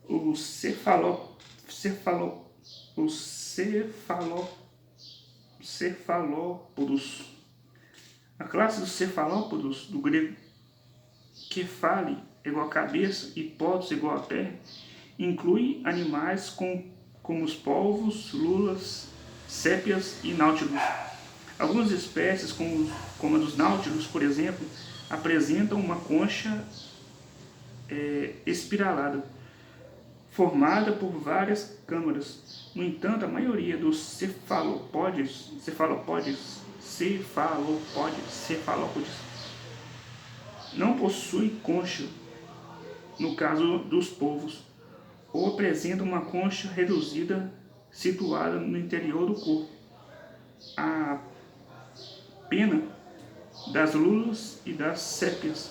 O cefalo, o cefalópodos. A classe dos cefalópodos, do grego kefale, igual a cabeça, e podos, igual a pé, inclui animais como os polvos, lulas, sépias e náutilos. Algumas espécies, como a dos náutilos, por exemplo, apresentam uma concha espiralada, formada por várias câmaras. No entanto, a maioria dos cefalópodes não possui concha, no caso dos polvos, ou apresenta uma concha reduzida situada no interior do corpo. A pena das lulas e das sépias.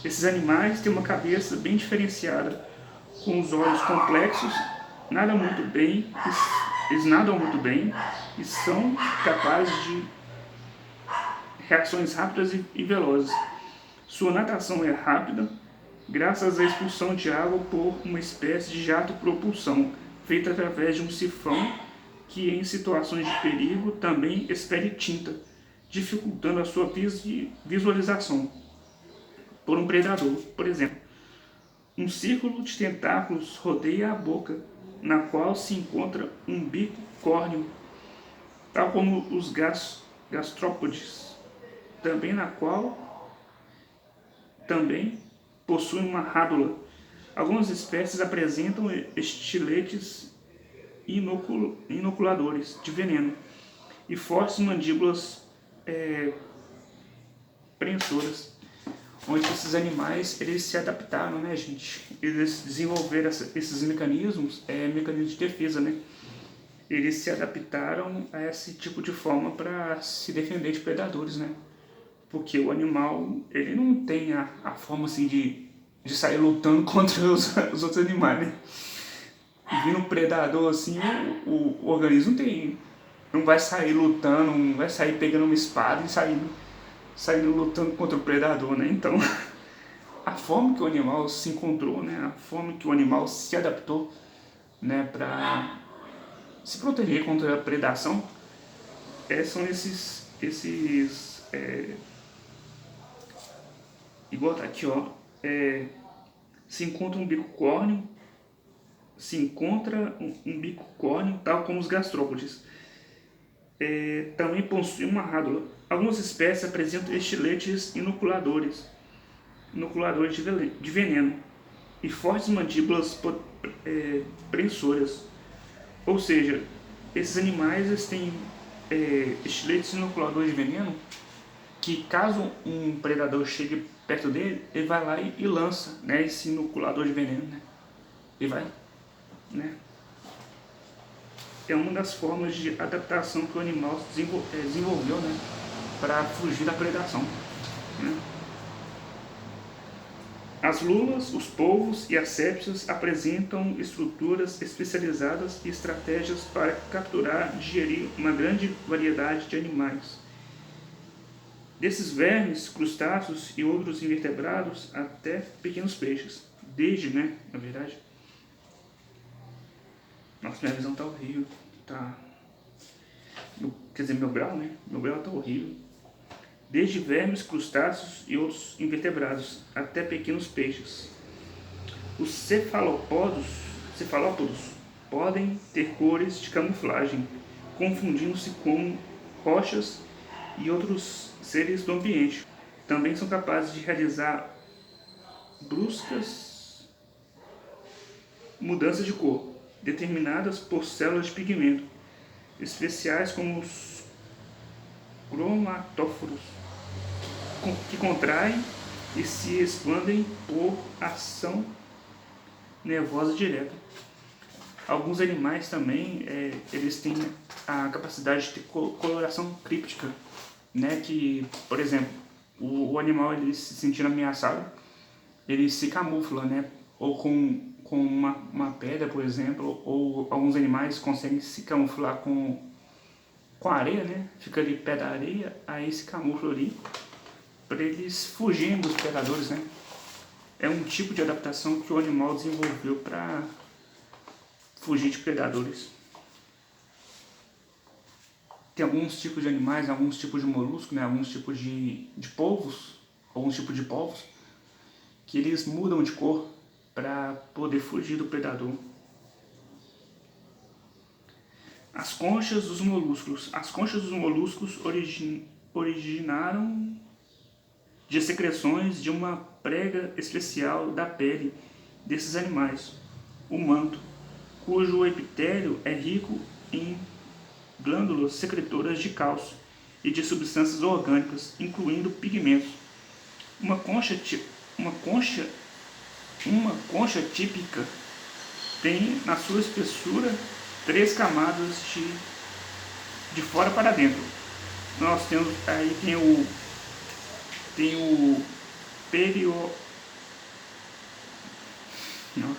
Esses animais têm uma cabeça bem diferenciada, com os olhos complexos, eles nadam muito bem e são capazes de reações rápidas e velozes. Sua natação é rápida, graças à expulsão de água por uma espécie de jato-propulsão, feita através de um sifão que, em situações de perigo, também expele tinta, dificultando a sua visualização por um predador. Por exemplo, um círculo de tentáculos rodeia a boca, na qual se encontra um bico córneo, tal como os gastrópodes, também na qual também possui uma rádula. Algumas espécies apresentam estiletes inoculadores de veneno e fortes mandíbulas prensoras, onde esses animais eles se adaptaram, né, gente? Eles desenvolveram esses mecanismos, mecanismos de defesa, né? Eles se adaptaram a esse tipo de forma para se defender de predadores, né? Porque o animal ele não tem a forma assim de sair lutando contra os outros animais, né? Vindo um predador assim, o organismo não vai sair lutando, não vai sair pegando uma espada e saindo lutando contra o predador, né? Então, a forma que o animal se encontrou, né? A forma que o animal se adaptou, né? Para se proteger contra a predação, são igual tá aqui, ó. Se encontra um bico córneo, tal como os gastrópodes. Também possui uma rádula. Algumas espécies apresentam estiletes inoculadores de veneno e fortes mandíbulas prensoras. Ou seja, esses animais eles têm estiletes inoculadores de veneno que, caso um predador chegue perto dele, ele vai lá e lança, né, esse inoculador de veneno, né? Ele vai, né? É uma das formas de adaptação que o animal desenvolveu, né, para fugir da predação, né? As lulas, os polvos e as sépias apresentam estruturas especializadas e estratégias para capturar e digerir uma grande variedade de animais, desses vermes, crustáceos e outros invertebrados até pequenos peixes. Desde, né, na verdade. Nossa, minha visão tá horrível. Tá. Quer dizer, meu grau, né? Meu grau tá horrível. Desde vermes, crustáceos e outros invertebrados até pequenos peixes. Os cefalópodos podem ter cores de camuflagem, confundindo-se com rochas e outros seres do ambiente. Também são capazes de realizar bruscas mudanças de cor, determinadas por células de pigmento, especiais como os cromatóforos, que contraem e se expandem por ação nervosa direta. Alguns animais também eles têm a capacidade de ter coloração críptica, né? Que, por exemplo, o animal ele se sentindo ameaçado, ele se camufla, né? Ou com uma pedra, por exemplo, ou alguns animais conseguem se camuflar com areia, né? Fica ali pé da areia, aí se camufla ali para eles fugirem dos predadores, né? é um tipo de adaptação que o animal desenvolveu para fugir de predadores. Tem alguns tipos de animais, alguns tipos de moluscos, né, alguns tipos de polvos, alguns tipos de polvos, que eles mudam de cor para poder fugir do predador. As conchas dos moluscos. As conchas dos moluscos originaram de secreções de uma prega especial da pele desses animais, o manto, cujo epitélio é rico em glândulas secretoras de cálcio e de substâncias orgânicas, incluindo pigmentos. Uma concha típica tem na sua espessura 3 camadas de fora para dentro. Nós temos aí tem o perio. Não,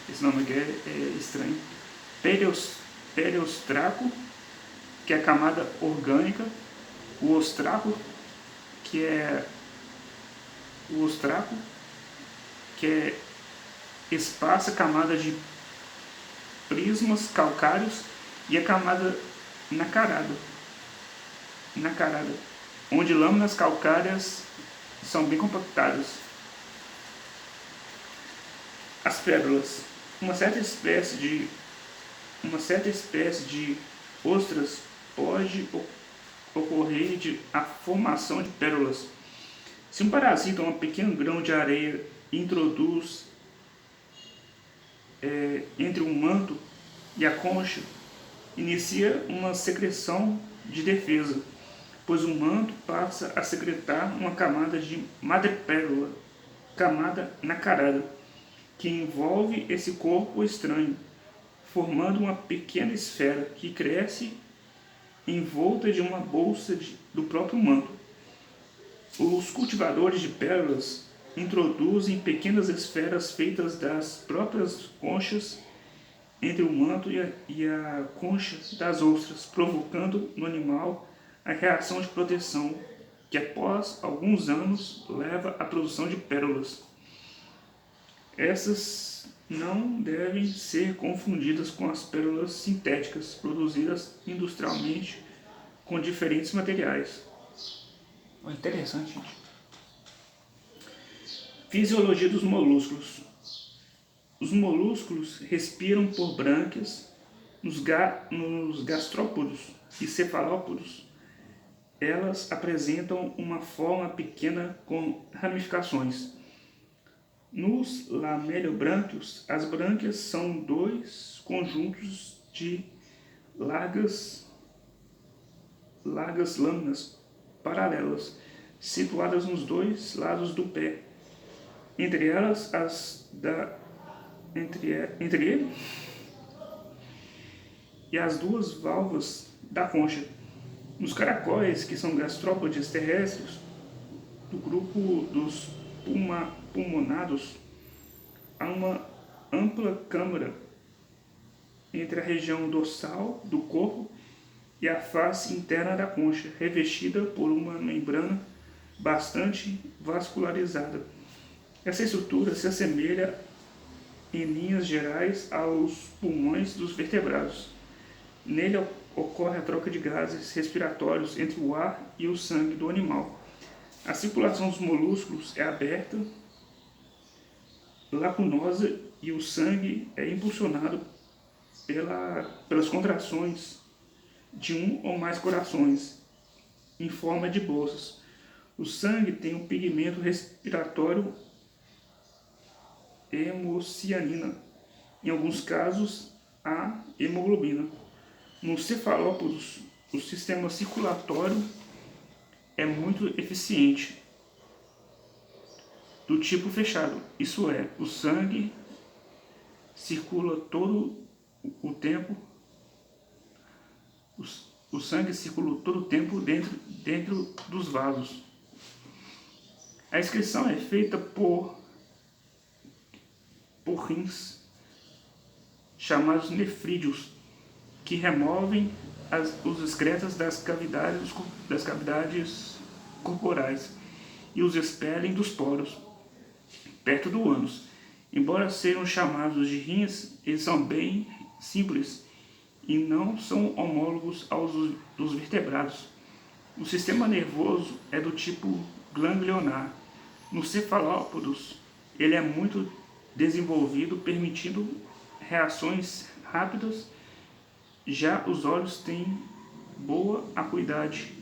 esse nome aqui é estranho. Periostraco, que é a camada orgânica, o ostraco, que é espaça camada de prismas calcários, e a camada nacarada, onde lâminas calcárias são bem compactadas. As pérolas. Uma certa espécie de ostras pode ocorrer a formação de pérolas. Se um parasita ou um pequeno grão de areia introduz entre o manto e a concha, inicia uma secreção de defesa, pois o manto passa a secretar uma camada de madrepérola, camada nacarada, que envolve esse corpo estranho, formando uma pequena esfera que cresce em volta de uma bolsa do próprio manto. Os cultivadores de pérolas introduzem pequenas esferas feitas das próprias conchas entre o manto e a concha das ostras, provocando no animal a reação de proteção, que após alguns anos leva à produção de pérolas. Essas não devem ser confundidas com as pérolas sintéticas produzidas industrialmente com diferentes materiais. Interessante, gente. Fisiologia dos moluscos. Os moluscos respiram por brânquias nos gastrópodos e cefalópodos. Elas apresentam uma forma pequena com ramificações. Nos lameliobrânquios, as brânquias são 2 conjuntos de largas lâminas paralelas, situadas nos 2 lados do pé. Entre elas, entre ele e as 2 válvulas da concha. Nos caracóis, que são gastrópodes terrestres, do grupo dos pulmonados, há uma ampla câmara entre a região dorsal do corpo e a face interna da concha, revestida por uma membrana bastante vascularizada. Essa estrutura se assemelha, em linhas gerais, aos pulmões dos vertebrados. Nele ocorre a troca de gases respiratórios entre o ar e o sangue do animal. A circulação dos moluscos é aberta, lacunosa, e o sangue é impulsionado pelas contrações de um ou mais corações, em forma de bolsas. O sangue tem um pigmento respiratório hemocianina. Em alguns casos, há hemoglobina. Nos cefalópodos, o sistema circulatório é muito eficiente, do tipo fechado, isso é, o sangue circula todo o tempo. O sangue circula todo o tempo dentro dos vasos. A excreção é feita por rins, chamados nefrídeos, que removem os excretas das cavidades corporais e os expelem dos poros. perto do ânus. Embora sejam chamados de rins, eles são bem simples e não são homólogos aos dos vertebrados. O sistema nervoso é do tipo ganglionar. Nos cefalópodos, ele é muito desenvolvido, permitindo reações rápidas. Já os olhos têm boa acuidade